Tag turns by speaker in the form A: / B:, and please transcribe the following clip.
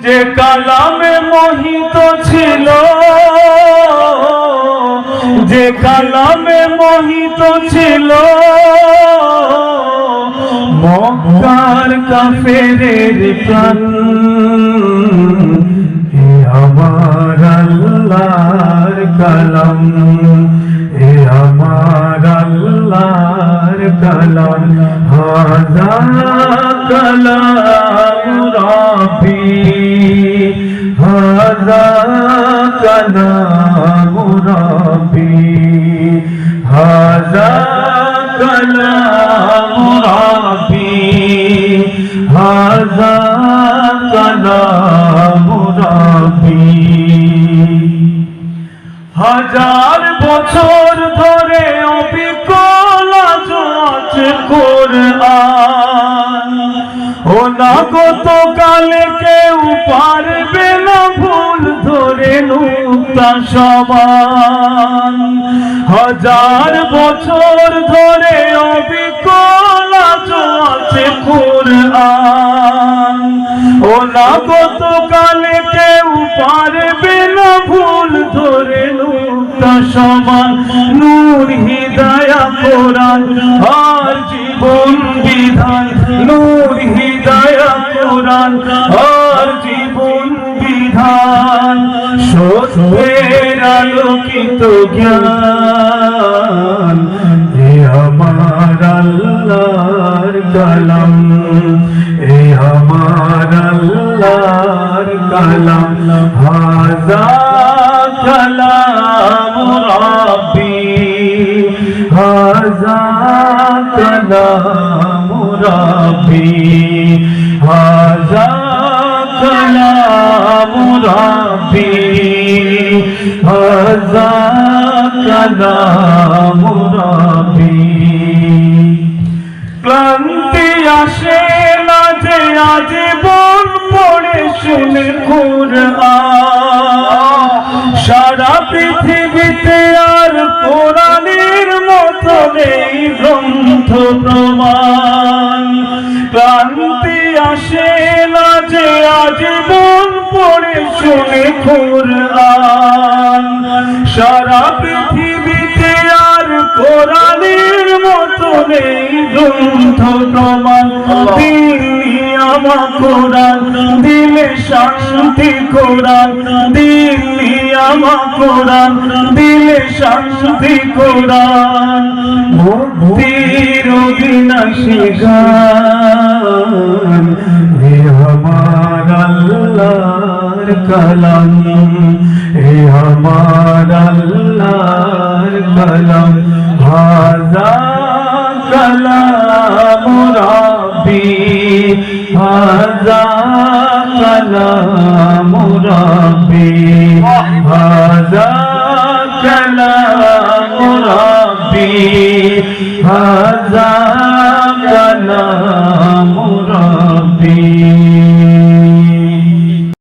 A: যে কালামে মোহিত ছিল, যে কালামে মোহিত ছিল মক্কার কাফেরের প্রাণ। এ আমার আল্লাহর কালাম, এ আমার আল্লাহর কালাম। হাযা কালাম রাব্বি, হাযা কালাম রাব্বি, হাযা কালাম রাব্বি, হাযা কালাম রাব্বি। হাজার বছর ধরে অবিকল আছে কোরআন। ও না গতকালে কেউ পারবে না ভুল ধরে নুক্তা সমান। হাজার বছর ধরে অবিকল আছে কোরআন। ও না গতকালে কেউ পারবে না ভুল ধরে নুক্তা সমান। নূর হিদায়া কোরআন আর জীবন বিধান, নূর হিদায়া কোরআন আর জীবন বিধান। সত্যের আলোকিত জ্ঞান, এ আমার আল্লাহর কালাম, এ আমার আল্লাহর কালাম। হাযা কালাম রাব্বি, হাযা কালাম রাব্বি, হাযা কালাম রাব্বি, হাযা কালাম রাব্বি। ক্লান্তি আসে না যে আজীবন পড়ে শুনে কোরআন। সারা পৃথিবীতে আর কোরআনের মতো নেই গ্রন্থ প্রমাণ। ক্লান্তি আসে না যে আজীবন পড়ে শুনে কোরআন। সারা পৃথিবীতে আর কোরআনের মতো নেই গ্রন্থ প্রমাণ। দিল্লি আমার কোরআন, দিলে শান্তি কোরআন, দিল্লি আমার কোরআন, দিলে শান্তি কোরআন। মুক্তির অবিনাশী গান, এ আমার আল্লাহর কালাম, এ আমার আল্লাহর কালাম। হাযা কালাম রাব্বি, হাযা কালাম রাব্বি, হাযা কালাম রাব্বি, হাযা